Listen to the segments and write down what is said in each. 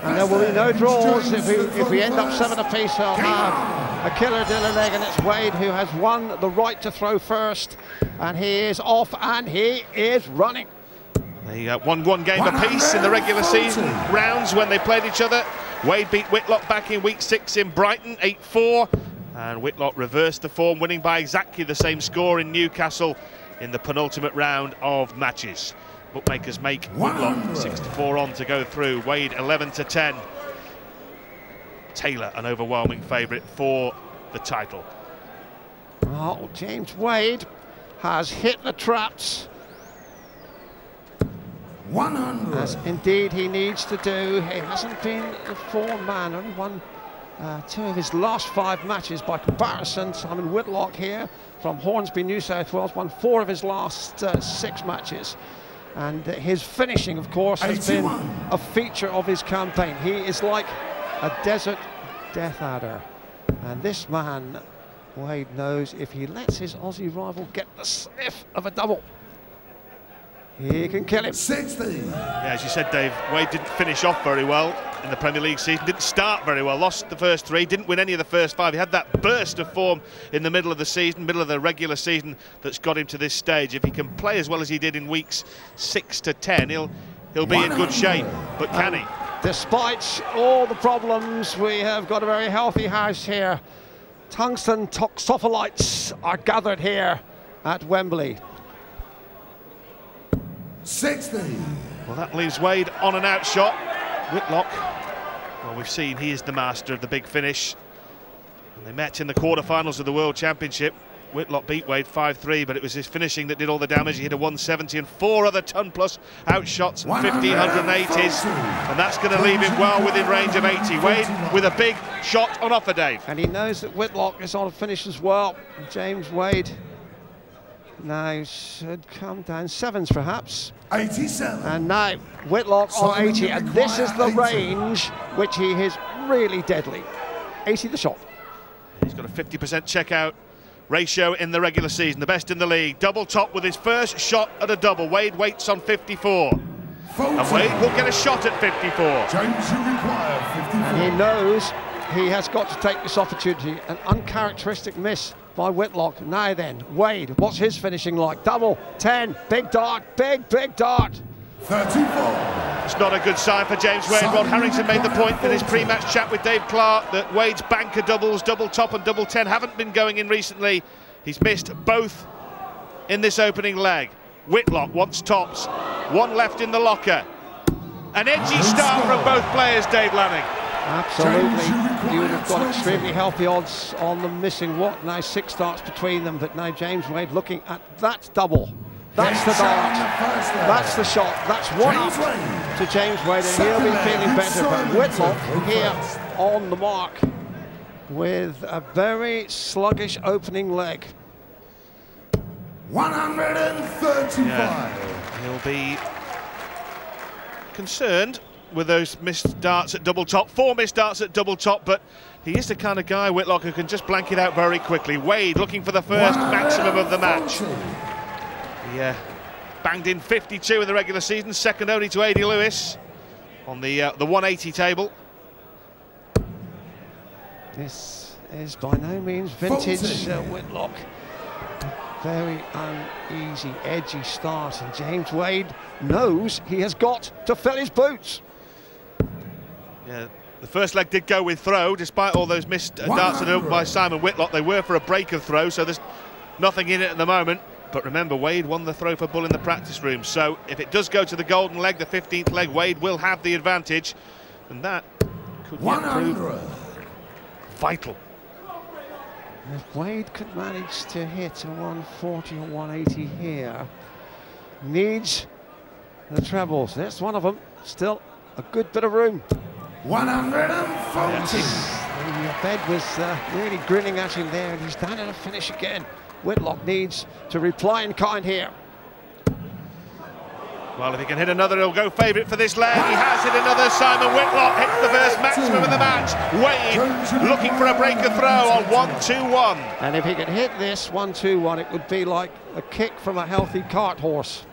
And there will be no draws. If we end up 7 apiece, I'll have a killer dinner leg, and it's Wade who has won the right to throw first. And he is off, and he is running. They won one game apiece in the regular season rounds when they played each other. Wade beat Whitlock back in week 6 in Brighton, 8-4. And Whitlock reversed the form, winning by exactly the same score in Newcastle in the penultimate round of matches. Bookmakers make Whitlock 6-4 on to go through. Wade 11-10. Taylor an overwhelming favourite for the title. Oh, James Wade has hit the traps. 100. As indeed he needs to do. He hasn't been the form man, only won 2 of his last 5 matches by comparison. Simon Whitlock here from Hornsby, New South Wales, won 4 of his last 6 matches. And his finishing, of course, has 81. Been a feature of his campaign. He is like a desert death adder. And this man, Wade, knows if he lets his Aussie rival get the sniff of a double, he can kill him. 60. Yeah, as you said, Dave, Wade didn't finish off very well in the Premier League season, didn't start very well, lost the first 3, didn't win any of the first 5. He had that burst of form in the middle of the season, middle of the regular season, that's got him to this stage. If he can play as well as he did in weeks 6 to 10, he'll be in good shape. But can he? Despite all the problems, we have got a very healthy house here. Tungsten toxophilites are gathered here at Wembley. 60. Well, that leaves Wade on an out shot. Whitlock, well, we've seen he is the master of the big finish. And they met in the quarterfinals of the World Championship. Whitlock beat Wade 5-3, but it was his finishing that did all the damage. He hit a 170 and 4 other ton-plus outshots and 1,580s. And that's going to leave him well within range of 80. Wade with a big shot on offer, Dave. And he knows that Whitlock is on a finish as well. James Wade now should come down 7s perhaps. 87. And now Whitlock on 80, and this is the range which he is really deadly. 80 the shot. He's got a 50% checkout ratio in the regular season, the best in the league. Double top with his first shot at a double. Wade waits on 54. And Wade will get a shot at 54. James, you require 54. And he knows he has got to take this opportunity. An uncharacteristic miss by Whitlock. Now then, Wade, what's his finishing like? Double, 10, big dart, big dart. 34. It's not a good sign for James Wade. Rod Harrington made the point in his pre-match chat with Dave Clark that Wade's banker doubles, double top and double 10, haven't been going in recently. He's missed both in this opening leg. Whitlock wants tops, 1 left in the locker. An edgy start from both players, Dave Lanning. Absolutely, you would have got extremely healthy odds on them missing what now 6 starts between them, but now James Wade looking at that double. That's the dart, that's the shot, that's 1 up to James Wade, and he'll be feeling better. But Whitlock here on the mark with a very sluggish opening leg. 135. Yeah, he'll be concerned with those missed darts at double top, 4 missed darts at double top, but he is the kind of guy, Whitlock, who can just blank it out very quickly. Wade looking for the first maximum of the match. He banged in 52 in the regular season, second only to Adi Lewis on the 180 table. This is by no means vintage Whitlock. Very uneasy, edgy start, and James Wade knows he has got to fill his boots. Yeah, the first leg did go with throw, despite all those missed darts by Simon Whitlock. They were for a break of throw, so there's nothing in it at the moment. But remember, Wade won the throw for bull in the practice room, so if it does go to the golden leg, the 15th leg, Wade will have the advantage, and that could prove vital. If Wade could manage to hit a 140 or 180 here, needs the trebles. There's one of them, still a good bit of room. 140. The bed was really grinning at him there, and he's down at a finish again. Whitlock needs to reply in kind here. Well, if he can hit another, he'll go favourite for this leg. He has hit another. Simon Whitlock hits the first maximum of the match. Wade looking for a breaker throw on 1-2-1. And if he can hit this 1-2-1, it would be like a kick from a healthy cart horse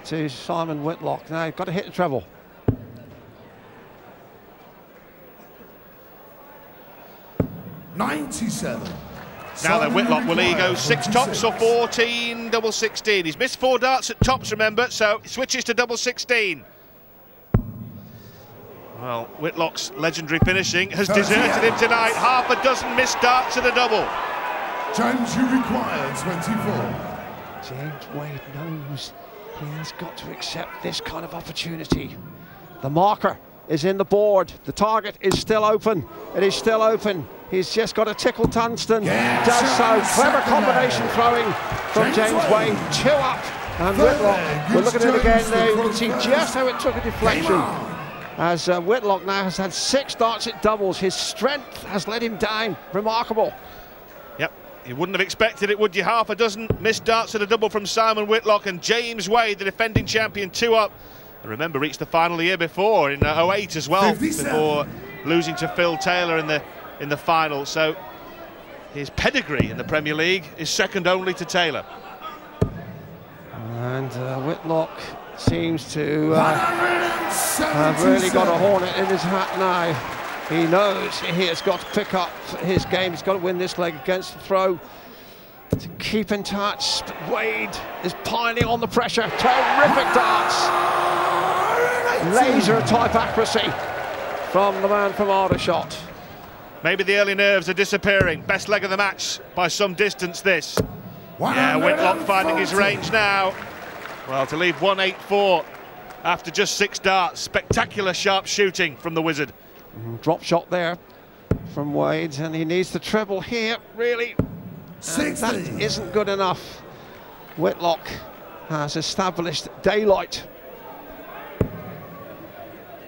to Simon Whitlock. Now, he's got to hit the treble. 97. Now then, Whitlock, will he go 6 tops or 14 double 16? He's missed 4 darts at tops, remember, so he switches to double 16. Well, Whitlock's legendary finishing has deserted him tonight. Half a dozen missed darts at a double. James, you require 24. James Wade knows he has got to accept this kind of opportunity. The marker is in the board. The target is still open. It is still open. He's just got to tickle tungsten. Does so. Clever combination throwing from James Wade. 2 up. And Whitlock, we're looking at it again now. You can see just how it took a deflection. As Whitlock now has had 6 darts at doubles. His strength has let him down. Remarkable. Yep, you wouldn't have expected it, would you? Half a dozen missed darts at a double from Simon Whitlock, and James Wade, the defending champion, 2 up. And remember, reached the final the year before in 08 as well, 57. before losing to Phil Taylor in the final. So his pedigree in the Premier League is second only to Taylor. And Whitlock seems to have really got a hornet in his hat now. He knows he has got to pick up his game. He's got to win this leg against the throw to keep in touch. But Wade is piling on the pressure. Terrific darts. Laser type accuracy from the man from Aldershot. Maybe the early nerves are disappearing. Best leg of the match by some distance, this. Yeah, Whitlock finding his range now. Well, to leave 184 after just 6 darts. Spectacular sharp shooting from the Wizard. Drop shot there from Wade, and he needs the treble here, really. And that isn't good enough. Whitlock has established daylight.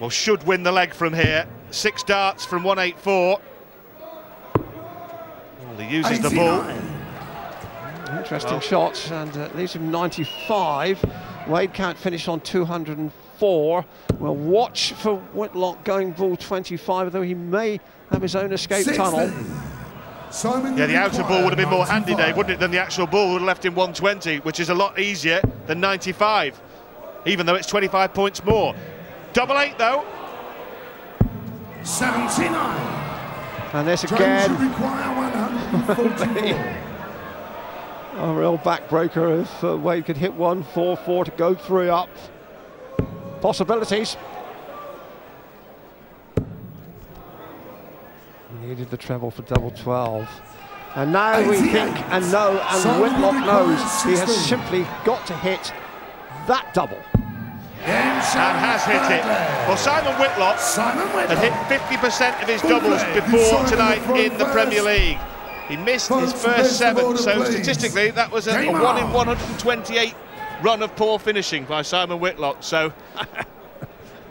Well, should win the leg from here. 6 darts from 184. Well, he uses 89. The ball. Interesting shots, and leaves him 95. Wade can't finish on 204. We'll watch for Whitlock going ball 25, although he may have his own escape tunnel. Yeah, the outer ball would have been more handy, Dave, wouldn't it, than the actual ball would have left him 120, which is a lot easier than 95, even though it's 25 points more. Double 8, though. 79. And this again. Require 144. A real backbreaker if Wade could hit 144 to go 3 up. Possibilities. He needed the treble for double 12. And now we think and know, and Whitlock knows, he has simply got to hit that double. And has hit it. Well, Simon Whitlock had hit 50% of his doubles before tonight in the Premier League. He missed his first 7, so statistically that was a 1 in 128 run of poor finishing by Simon Whitlock. So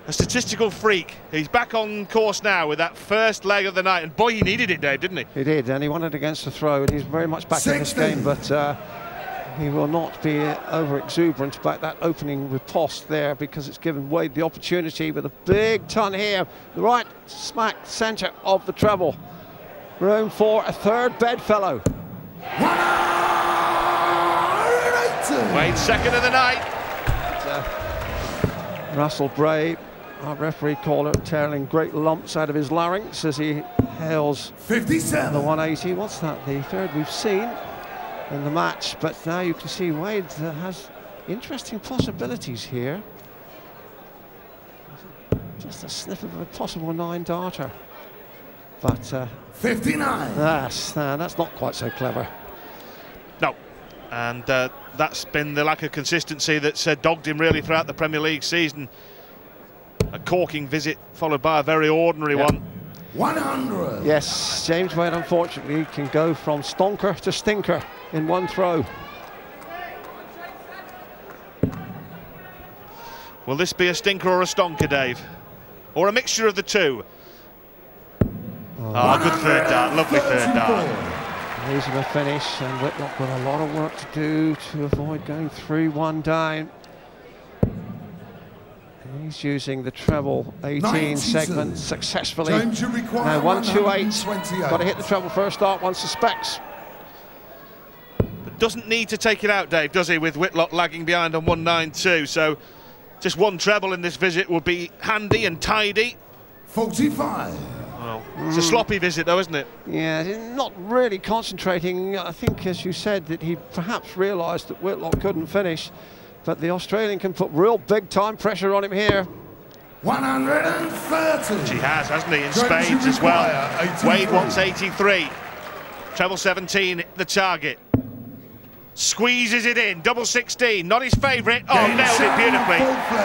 a statistical freak. He's back on course now with that first leg of the night, and boy, he needed it, Dave, didn't he? He did, and he won it against the throw, and he's very much back in this game, but he will not be over exuberant about that opening riposte there, because it's given Wade the opportunity with a big ton here, the right smack centre of the treble. Room for a third bedfellow. Wade's second of the night. Russell Bray, our referee caller, tearing great lumps out of his larynx as he hails 57. The 180. What's that? The third we've seen in the match, but now you can see Wade has interesting possibilities here. Just a sniff of a possible 9-darter. But 59. That's not quite so clever. No, and that's been the lack of consistency that's dogged him really throughout the Premier League season. A corking visit followed by a very ordinary one. 100. Yes, James Wade unfortunately can go from stonker to stinker in one throw. Will this be a stinker or a stonker, Dave? Or a mixture of the two? Oh, good third dart, lovely third dart. Losing a finish, and Whitlock got a lot of work to do to avoid going 3-1 down. He's using the treble 18 segment successfully. Now 128. Got to hit the treble first dart, one suspects. But doesn't need to take it out, Dave, does he, with Whitlock lagging behind on 192. So just one treble in this visit would be handy and tidy. 45. Well, it's a sloppy visit though, isn't it? Yeah, not really concentrating. I think, as you said, that he perhaps realised that Whitlock couldn't finish, but the Australian can put real big-time pressure on him here. 130. He has, hasn't he, in spades as well. Wade wants 83. Treble 17, the target. Squeezes it in, double 16, not his favourite. Oh, nailed it beautifully.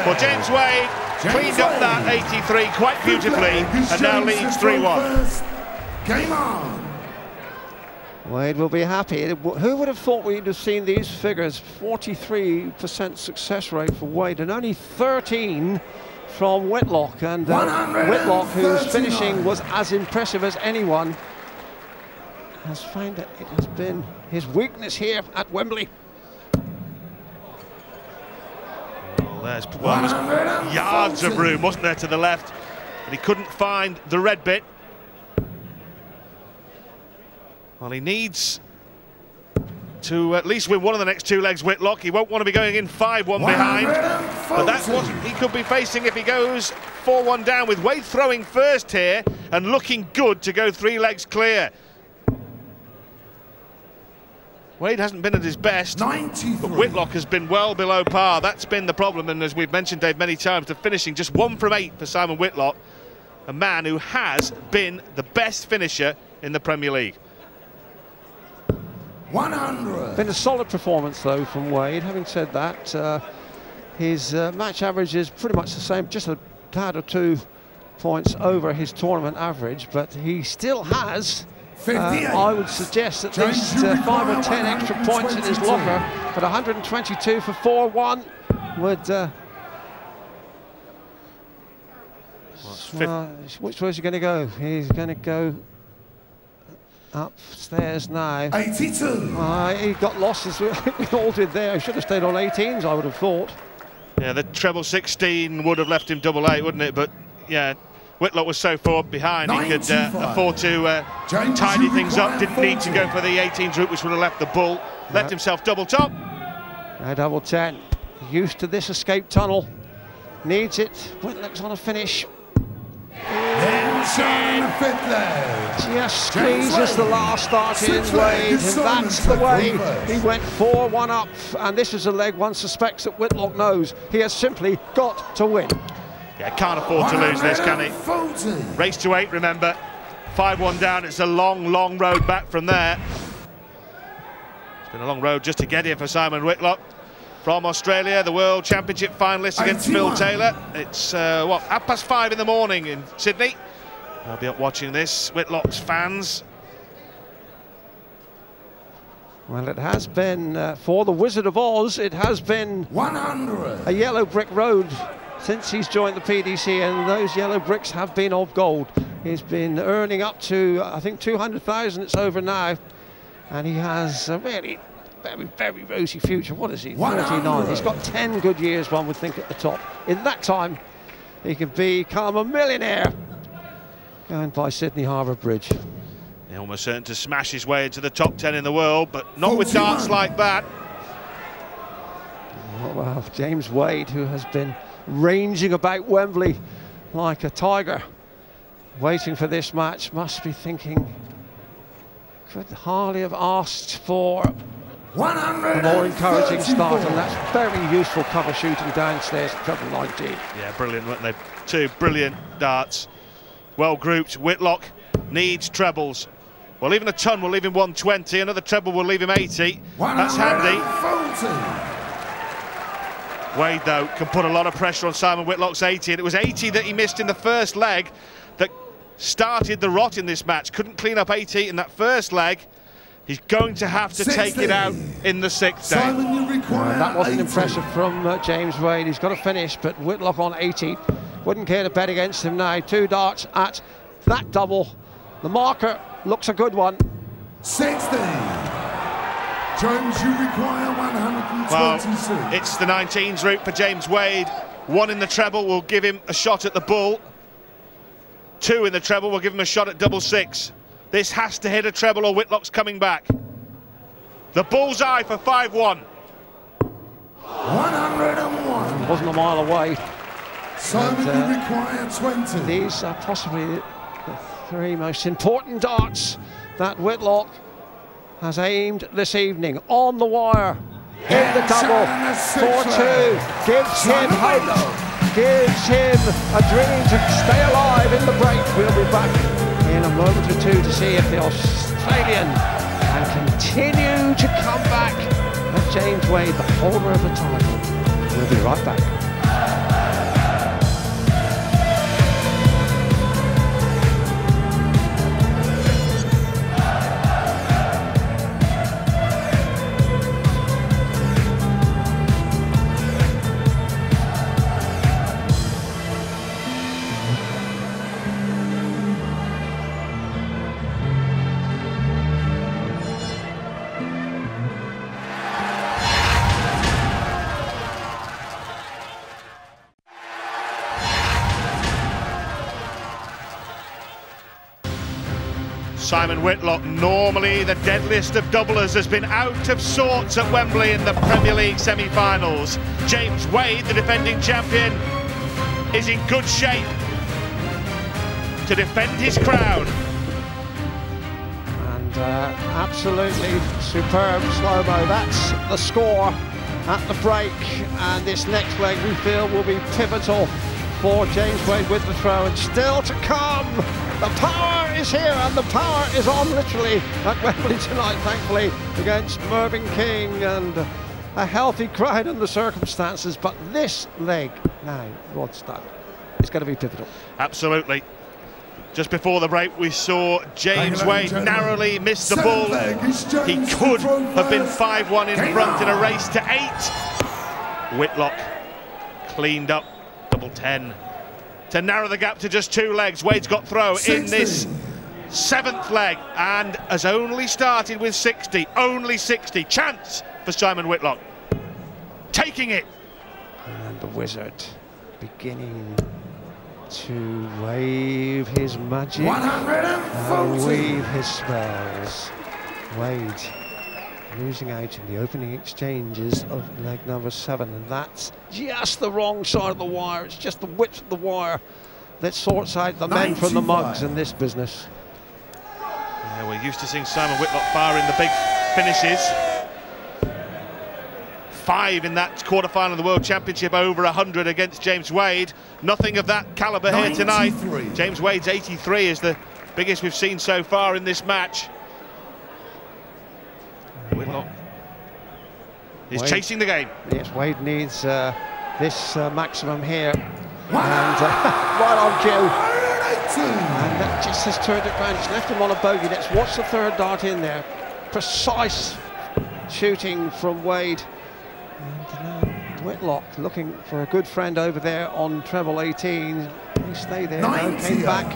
Well, James Wade cleaned up that 83 quite beautifully and now leads 3-1. Game on. Wade will be happy. Who would have thought we'd have seen these figures? 43% success rate for Wade and only 13 from Whitlock. And Whitlock, whose finishing was as impressive as anyone, has found that it has been his weakness here at Wembley. Well, there's yards of room, wasn't there, to the left, but he couldn't find the red bit. Well, he needs to at least win one of the next two legs, Whitlock. He won't want to be going in 5-1 behind, but that's what he could be facing if he goes 4-1 down, with Wade throwing first here and looking good to go 3 legs clear. Wade hasn't been at his best, but Whitlock has been well below par. That's been the problem, and as we've mentioned, Dave, many times, the finishing just 1 from 8 for Simon Whitlock, a man who has been the best finisher in the Premier League. 100. Been a solid performance though from Wade. Having said that, his match average is pretty much the same, just a tad or 2 points over his tournament average, but he still has, I would suggest, at least 5 or 10 extra points in his locker, but 122 for 4-1 would... which way is he going to go? He's going to go upstairs now. 82. He got lost, as we all did there. He should have stayed on 18s, I would have thought. Yeah, the treble 16 would have left him double 8, wouldn't it? But yeah, Whitlock was so far behind, he could afford to tidy things up. Didn't need to go for the 18s route, which would have left the bull. Left himself double top. Now double 10. Used to this escape tunnel. Needs it. Whitlock's on a finish. Then the 5th leg. Just squeezes the last start in Wade, and that's the way. He went 4-1 up, and this is a leg one suspects that Whitlock knows he has simply got to win. Yeah, can't afford to lose this, can he? Race to 8, remember. 5-1 down, it's a long, long road back from there. It's been a long road just to get here for Simon Whitlock. From Australia, the World Championship finalist against Phil Taylor. It's, 5:30 in the morning in Sydney. I'll be up watching this. Whitlock's fans. Well, it has been, for the Wizard of Oz, it has been 100. a yellow brick road since he's joined the PDC, and those yellow bricks have been of gold. He's been earning up to, I think, 200,000 it's over now, and he has a really very, very rosy future. What is he? 39. He's got 10 good years, one would think, at the top. In that time, he could become a millionaire going by Sydney Harbour Bridge. He's almost certain to smash his way into the top 10 in the world, but not with darts like that. Oh, well, James Wade, who has been ranging about Wembley like a tiger, waiting for this match, must be thinking, could hardly have asked for a more encouraging start, and that's very useful cover shooting downstairs at treble 19. Yeah, brilliant, weren't they? 2 brilliant darts. Well grouped. Whitlock needs trebles. Well, even a ton will leave him 120. Another treble will leave him 80. That's handy. Wade, though, can put a lot of pressure on Simon Whitlock's 80, and it was 80 that he missed in the first leg that started the rot in this match. Couldn't clean up 80 in that first leg. He's going to have to take it out in the 6th day. That wasn't impressive from James Wade. He's got to finish, but Whitlock on 80. Wouldn't care to bet against him now. 2 darts at that double. The marker looks a good one. 60. James, you require 126. Well, it's the 19s route for James Wade. 1 in the treble will give him a shot at the bull. 2 in the treble will give him a shot at double 6. This has to hit a treble or Whitlock's coming back. The bullseye for 5-1. 101. It wasn't a mile away. Simon, you require 20. These are possibly the three most important darts that Whitlock has aimed this evening. On the wire, in the double, 4-2, gives him hope, gives him a dream to stay alive in the break. We'll be back in a moment or two to see if the Australian can continue to come back as James Wade, the holder of the title. We'll be right back. Simon Whitlock, normally the deadliest of doublers, has been out of sorts at Wembley in the Premier League semi-finals. James Wade, the defending champion, is in good shape to defend his crown. And absolutely superb slow-mo. That's the score at the break, and this next leg we feel will be pivotal for James Wade with the throw, and still to come. The power is here, and the power is on literally at Wembley tonight, thankfully, against Mervyn King, and a healthy crowd in the circumstances. But this leg now, Rod Studd, is going to be pivotal. Absolutely. Just before the break, we saw James Wade narrowly miss the ball. He could have been 5-1 in front in a race to 8. Whitlock cleaned up double 10 to narrow the gap to just 2 legs. Wade's got throw in this 7th leg and has only started with 60. Only 60. Chance for Simon Whitlock. Taking it. And the wizard beginning to wave his magic and weave his spells. Wade losing out in the opening exchanges of leg number 7, and that's just the wrong side of the wire. It's just the width of the wire that sorts out the men from the mugs in this business. Yeah, we're used to seeing Simon Whitlock fire in the big finishes. 5 in that quarter-final of the World Championship, over 100 against James Wade. Nothing of that calibre here tonight. James Wade's 83 is the biggest we've seen so far in this match. Whitlock is chasing the game. Yes, Wade needs this maximum here, and right on cue. And that just has turned it round. It's left him on a bogey. Let's watch the third dart in there. Precise shooting from Wade. And Whitlock looking for a good friend over there on treble 18. He stayed there, no, came back.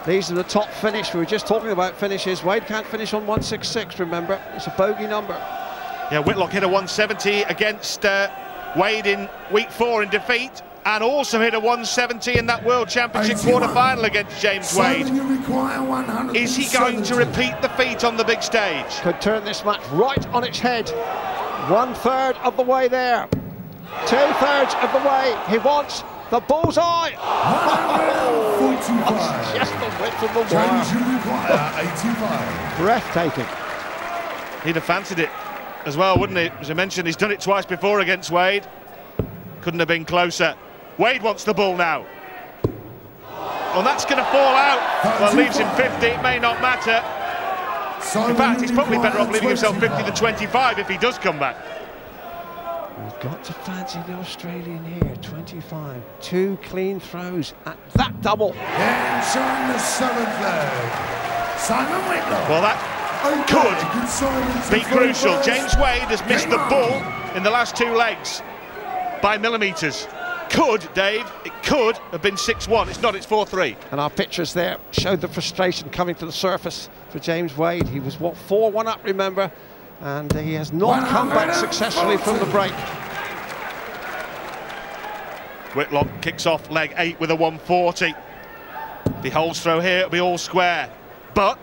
These are the top finish. We were just talking about finishes. Wade can't finish on 166, remember. It's a bogey number. Yeah, Whitlock hit a 170 against Wade in week 4 in defeat, and also hit a 170 in that World Championship quarter-final against James Wade. Is he going to repeat the feat on the big stage? Could turn this match right on its head. 1/3 of the way there. 2/3 of the way. He wants the bullseye. Just the width of the wire. Breathtaking. He'd have fancied it as well, wouldn't he? As I mentioned, he's done it twice before against Wade. Couldn't have been closer. Wade wants the ball now. Well, that's going to fall out. Well, it leaves him 50. It may not matter. In fact, he's probably better off leaving himself 50 than 25 if he does come back. We've got to fancy the Australian here. 25. 2 clean throws at that double. Entering the 7th leg, Simon Whitlock. Well, that could be crucial. James Wade has missed the ball in the last 2 legs by millimetres. Could, Dave, it could have been 6-1. It's not, it's 4-3. And our pictures there showed the frustration coming to the surface for James Wade. He was, what, 4-1 up, remember? And he has not come back successfully from the break. Whitlock kicks off leg 8 with a 140. If he holds throw here, it'll be all square. But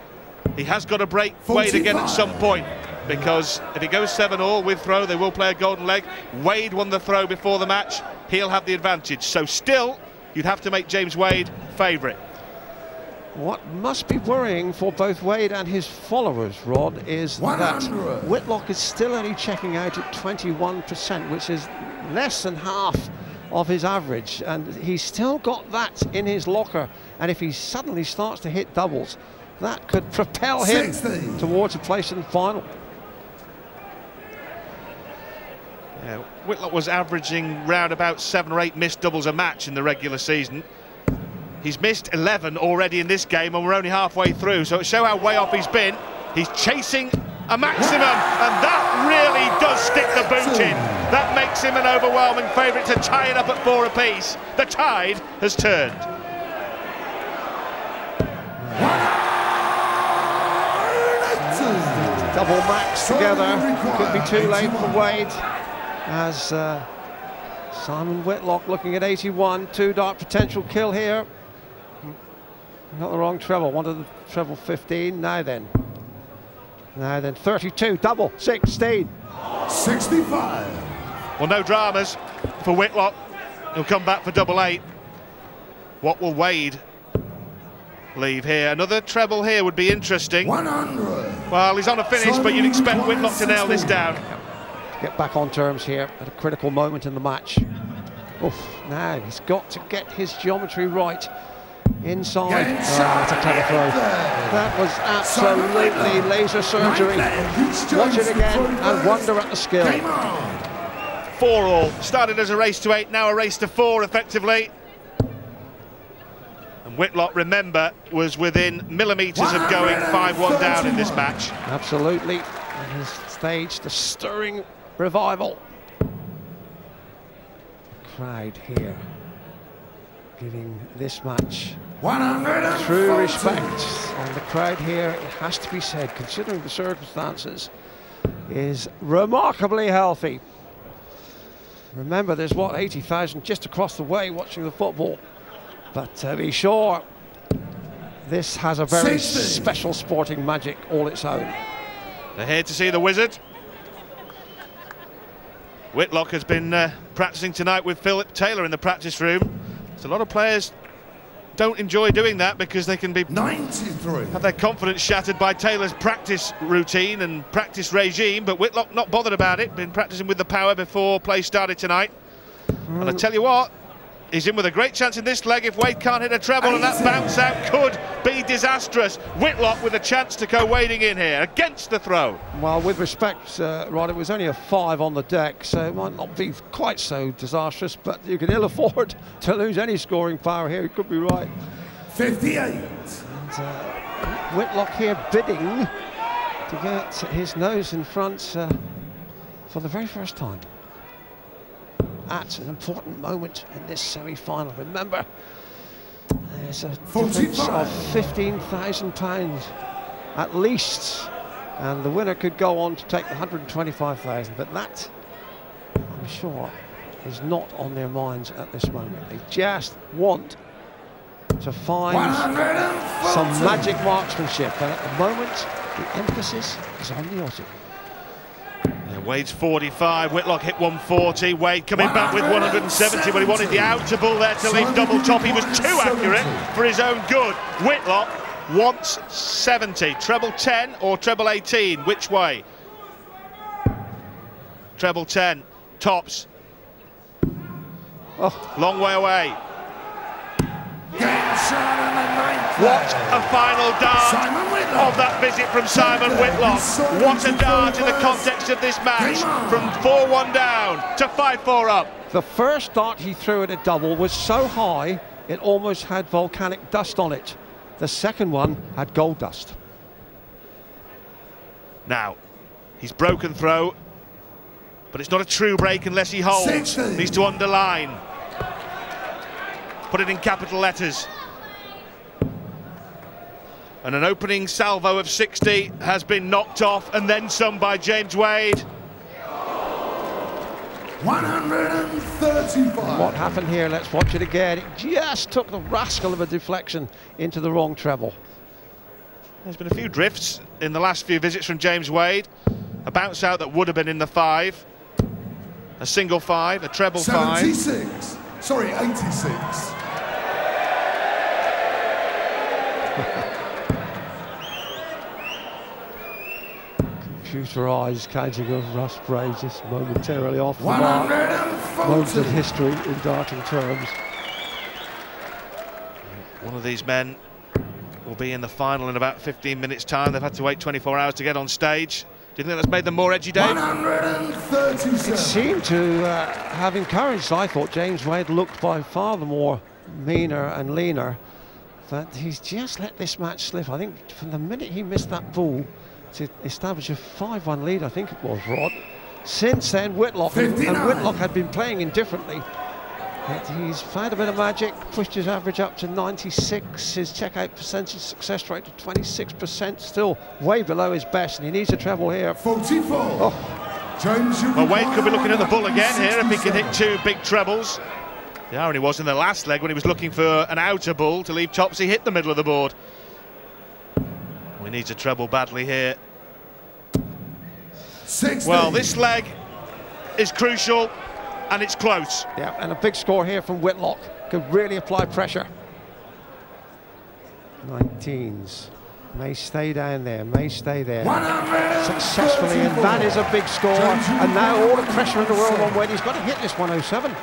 he has got to break Wade again at some point, because if he goes 7-all with throw, they will play a golden leg. Wade won the throw before the match. He'll have the advantage. So still, you'd have to make James Wade favourite. What must be worrying for both Wade and his followers, Rod, is that Whitlock is still only checking out at 21%, which is less than half of his average, and he's still got that in his locker, and if he suddenly starts to hit doubles, that could propel him towards a place in the final. Yeah, Whitlock was averaging round about 7 or 8 missed doubles a match in the regular season. He's missed 11 already in this game, and we're only halfway through, so it'll show how way off he's been. He's chasing a maximum, and that really does stick the boot in. That makes him an overwhelming favourite to tie it up at 4 apiece. The tide has turned. Double max together, could be too late for Wade, as Simon Whitlock looking at 81, 2-dart potential kill here. Not the wrong treble, wanted the treble 15, now then 32, double 16. 65. Well, no dramas for Whitlock. He'll come back for double 8. What will Wade leave here? Another treble here would be interesting. 100. Well, he's on a finish, but you'd expect Whitlock to nail this down. Get back on terms here at a critical moment in the match. Oof, now he's got to get his geometry right. Inside. That's a clever throw. That was absolutely laser surgery. Watch it again and wonder at the skill. 4 all. Started as a race to 8, now a race to 4 effectively. And Whitlock, remember, was within millimetres of going 5-1 down in this match. Absolutely. And has staged a stirring revival. Crowd here giving this match true respect, and the crowd here, it has to be said, considering the circumstances, is remarkably healthy. Remember, there's what, 80,000 just across the way watching the football, but to be sure, this has a very special sporting magic all its own. They're here to see the wizard. Whitlock has been practicing tonight with Philip Taylor in the practice room. So a lot of players don't enjoy doing that because they can be 93. Have their confidence shattered by Taylor's practice routine and practice regime, but Whitlock not bothered about it. Been practicing with the power before play started tonight. And I tell you what, he's in with a great chance in this leg if Wade can't hit a treble, and that bounce out could be disastrous. Whitlock with a chance to go wading in here against the throw. Well, with respect, Rod, it was only a 5 on the deck, so it might not be quite so disastrous, but you can ill afford to lose any scoring power here. You could be right. 58. And Whitlock here bidding to get his nose in front for the very first time at an important moment in this semi-final. Remember, there's a difference of £15,000 at least, and the winner could go on to take the 125,000. But that, I'm sure, is not on their minds at this moment. They just want to find some magic marksmanship, and at the moment, the emphasis is on the Aussie. Yeah, Wade's 45, Whitlock hit 140, Wade coming back with 170, but he wanted the outer ball there to leave double top. He was too accurate for his own good. Whitlock wants 70, treble 10 or treble 18, which way? Treble 10, tops. Oh. Long way away. What a final dart of that visit from Simon Whitlock. What a dart in the context of this match. From 4-1 down to 5-4 up. The first dart he threw at a double was so high it almost had volcanic dust on it. The second one had gold dust. Now, he's broken throw, but it's not a true break unless he holds. Needs to underline. Put it in capital letters. And an opening salvo of 60 has been knocked off, and then some by James Wade. 135. What happened here? Let's watch it again. It just took the rascal of a deflection into the wrong treble. There's been a few drifts in the last few visits from James Wade. A bounce out that would have been in the 5. A single 5, a treble 76. 5. Sorry, 86. computerised counting of Russ Bray just momentarily off the mark. Moments of history in darting terms. One of these men will be in the final in about 15 minutes' time. They've had to wait 24 hours to get on stage. Do you think that's made them more edgy, Dave? 137. It seemed to have encouraged. I thought James Wade looked by far the more meaner and leaner, but he's just let this match slip. I think from the minute he missed that ball to establish a 5-1 lead, I think it was, Rod. Since then, Whitlock, and Whitlock had been playing indifferently. But he's found a bit of magic, pushed his average up to 96, his check-out percentage success rate to 26%, still way below his best, and he needs a treble here. 44. Oh. James, well, Wade could be looking at the bull again here if he can hit 2 big trebles. The irony was in the last leg when he was looking for an outer bull to leave tops, he hit the middle of the board. He needs a treble badly here. 60. Well, this leg is crucial. And it's close. Yeah, and a big score here from Whitlock. Could really apply pressure. 19s. May stay down there, may stay there. Successfully, and that is a big score. And now all the pressure in the world on Wade. He's got to hit this 107.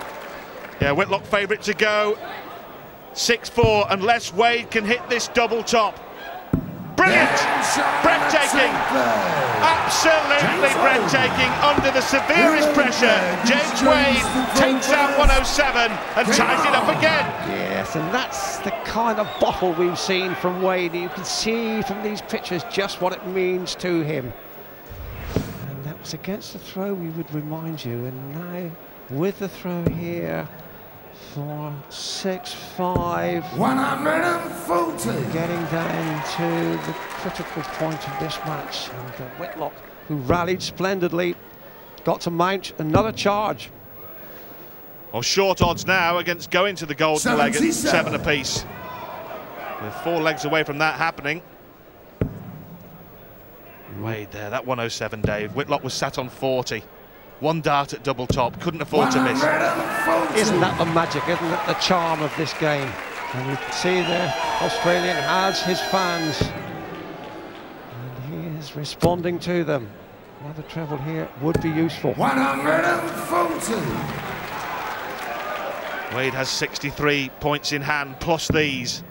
Yeah, Whitlock favourite to go. 6-4, unless Wade can hit this double top. Brilliant! Breathtaking! Absolutely breathtaking under the severest pressure. James Wade takes out 107 and ties it up again. Yes, and that's the kind of bottle we've seen from Wade. You can see from these pictures just what it means to him. And that was against the throw, we would remind you. And now with the throw here for 6-5. 140. Getting down to the critical point of this match. And Whitlock, who rallied splendidly, got to mount another charge. Well, short odds now against going to the golden leg at 7 apiece. With 4 legs away from that happening. Wade there, that 107, Dave. Whitlock was sat on 40. 1 dart at double top, couldn't afford to miss. Isn't that the magic, isn't it, the charm of this game? And you can see the Australian has his fans. And he is responding to them. Another treble here would be useful. 140. Wade has 63 points in hand, plus these.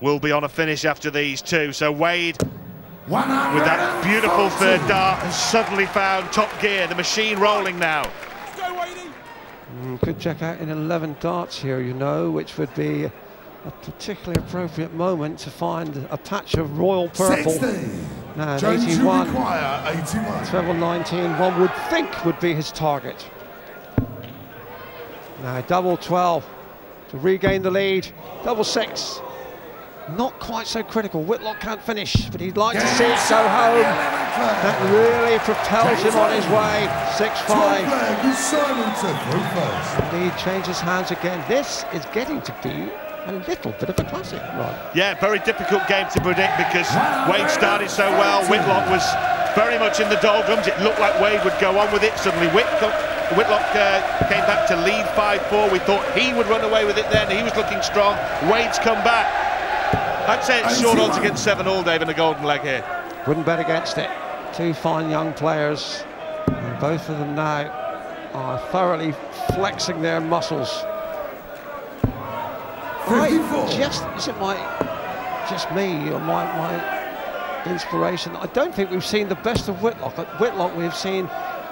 Will be on a finish after these 2. So Wade, with that beautiful 3rd dart, has suddenly found top gear. The machine rolling now. Could check out in 11 darts here, you know, which would be a particularly appropriate moment to find a patch of royal purple. 60. Now, 81. 81. Treble 19, one would think would be his target. Now, double 12 to regain the lead. Double 6. Not quite so critical. Whitlock can't finish, but he'd like to see it go home. That really propels him on his way. 6-5. And he changes hands again. This is getting to be a little bit of a classic, right? Yeah, very difficult game to predict because Wade started so well. Whitlock was very much in the doldrums. It looked like Wade would go on with it. Suddenly Whitlock came back to lead 5-4. We thought he would run away with it then. He was looking strong. Wade's come back. I'd say it's short odds against 7 all, Dave, in the golden leg here. Wouldn't bet against it. 2 fine young players, and both of them now are thoroughly flexing their muscles. Is it just me or my inspiration? I don't think we've seen the best of Whitlock. Whitlock we've seen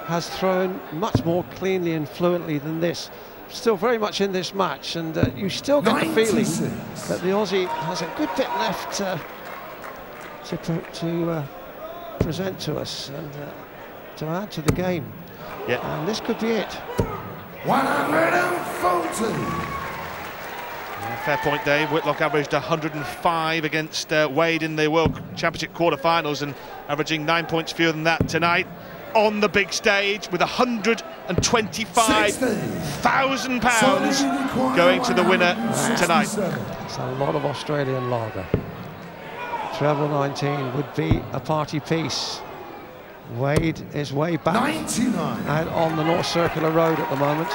has thrown much more cleanly and fluently than this. Still very much in this match, and you still get the feeling that the Aussie has a good bit left to present to us and to add to the game. Yeah. And this could be it. 140. Yeah, fair point, Dave. Whitlock averaged 105 against Wade in the World Championship quarterfinals and averaging 9 points fewer than that tonight. On the big stage with £125,000 going to the winner tonight. It's a lot of Australian lager. Treble 19 would be a party piece. Wade is way back 99. out on the North Circular Road at the moment.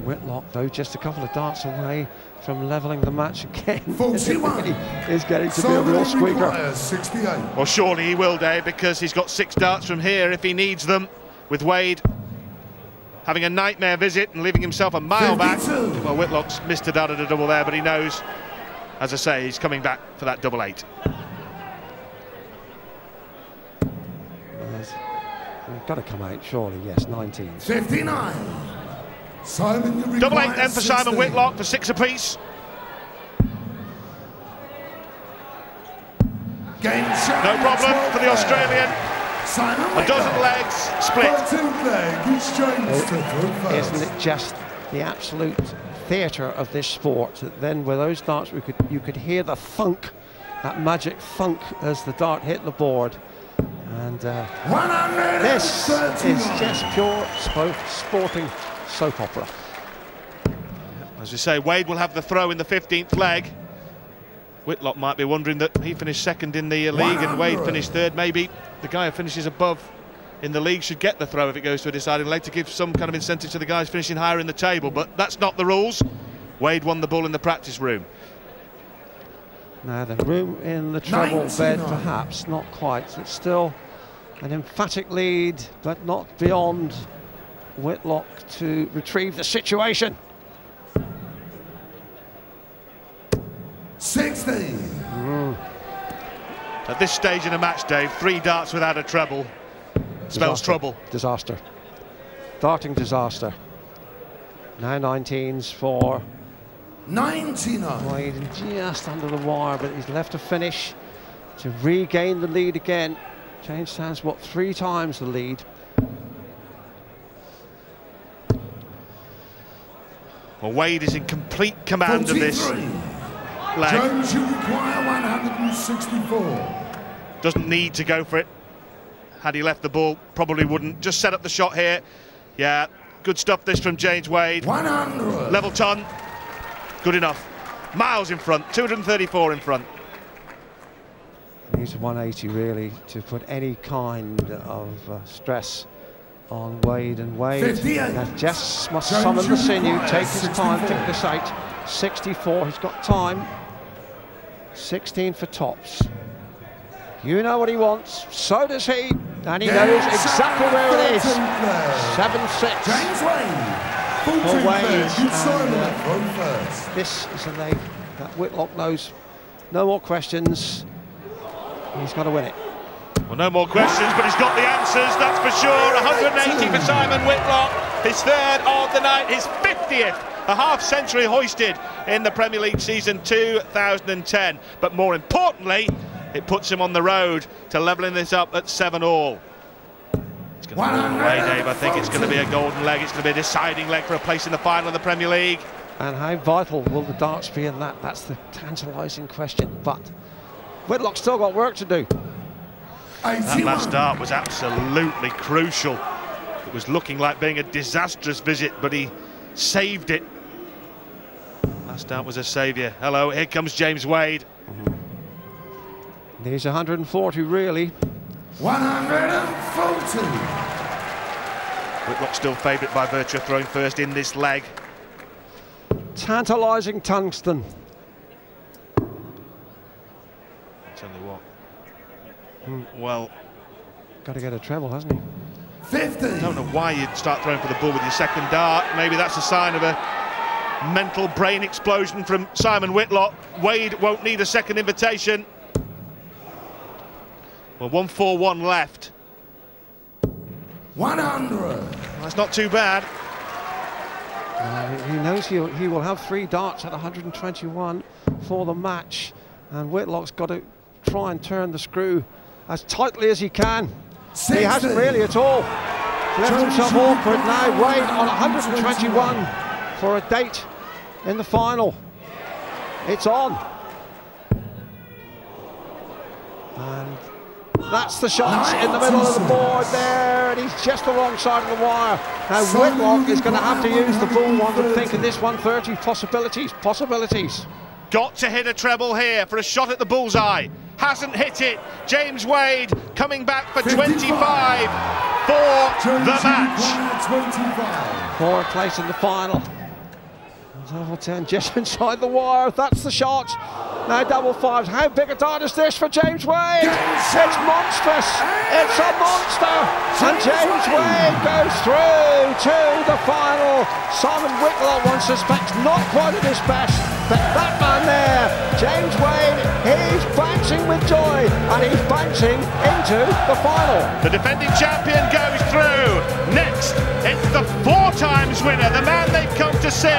Whitlock, though, just a couple of darts away from levelling the match again. 41. Is getting to be a real squeaker. 68. Well, surely he will, Dave, because he's got 6 darts from here if he needs them, with Wade having a nightmare visit and leaving himself a mile 52. back. Well, Whitlock's missed a dart at a double there, but he knows, as I say, he's coming back for that double 8. We've got to come out, surely, yes, 19. 59. Simon, Double 8 then for Simon Whitlock for 6 apiece. No problem for the Australian. A dozen legs split. Isn't it just the absolute theatre of this sport that then with those darts you could hear the thunk, that magic thunk as the dart hit the board. And this is just pure sporting soap opera. As we say, Wade will have the throw in the 15th leg. Whitlock might be wondering that he finished second in the league and Wade finished third. Maybe the guy who finishes above in the league should get the throw if it goes to a deciding leg to give some kind of incentive to the guys finishing higher in the table, but that's not the rules. Wade won the ball in the practice room. Now the room in the treble bed, perhaps not quite. It's still an emphatic lead, but not beyond Whitlock to retrieve the situation. 60. At this stage in a match, Dave, 3 darts without a treble spells trouble. Disaster. Darting disaster. Now 19s for 99. Wade, just under the wire, but he's left to finish to regain the lead again. Changed hands, what, 3 times the lead. Well, Wade is in complete command 43. of this leg. Jones, you require 164. Doesn't need to go for it. Had he left the ball, probably wouldn't. Just set up the shot here. Yeah, good stuff this from James Wade. 100. Level ton, good enough. Miles in front, 234 in front. Needs 180 really to put any kind of stress on Wade, and Wade 58. just must summon the sinew, take his time, pick this out. 64, he's got time. 16 for tops. You know what he wants, so does he, and he knows exactly where it is. 7-6 James Wade. for Wade. And, this is a leg that Whitlock knows. No more questions. He's got to win it. Well, no more questions, but he's got the answers, that's for sure. 180 for Simon Whitlock, his 3rd of the night, his 50th. A half-century hoisted in the Premier League season 2010. But more importantly, it puts him on the road to levelling this up at 7-all. It's going to be all the way, Dave. I think it's going to be a golden leg. It's going to be a deciding leg for a place in the final of the Premier League. And how vital will the darts be in that? That's the tantalising question. But Whitlock's still got work to do. That last dart was absolutely crucial. It was looking like being a disastrous visit, but he saved it. Last dart was a saviour. Hello, here comes James Wade. There's 140 really. 140. Whitlock still favourite by virtue of throwing first in this leg. Tantalising tungsten. Tell you what. Well, got to get a treble, hasn't he? 50. I don't know why you'd start throwing for the ball with your second dart. Maybe that's a sign of a mental brain explosion from Simon Whitlock. Wade won't need a second invitation. Well, 141 left. 100. That's not too bad. He knows he will have 3 darts at 121 for the match, and Whitlock's got to try and turn the screw as tightly as he can. 60. He hasn't really at all. Left himself awkward now. Wade on 121 for a date in the final. It's on. And that's the shot in the middle of the board there, and he's just the wrong side of the wire. Now Whitlock is going to have to use the full one to think in this 130. Possibilities. Got to hit a treble here for a shot at the bullseye. Hasn't hit it. James Wade coming back for 25 for the match. 25. For a place in the final. Level 10 just inside the wire. That's the shot. Now double fives. How big a dart is this for James Wade? It's monstrous. It's a monster. And James Wade goes through to the final. Simon Whitlock, one suspects, not quite at his best, but that man there, James Wade, he's bouncing with joy, and he's bouncing into the final. The defending champion goes through. Next, it's the 4 times winner, the man they've come to see.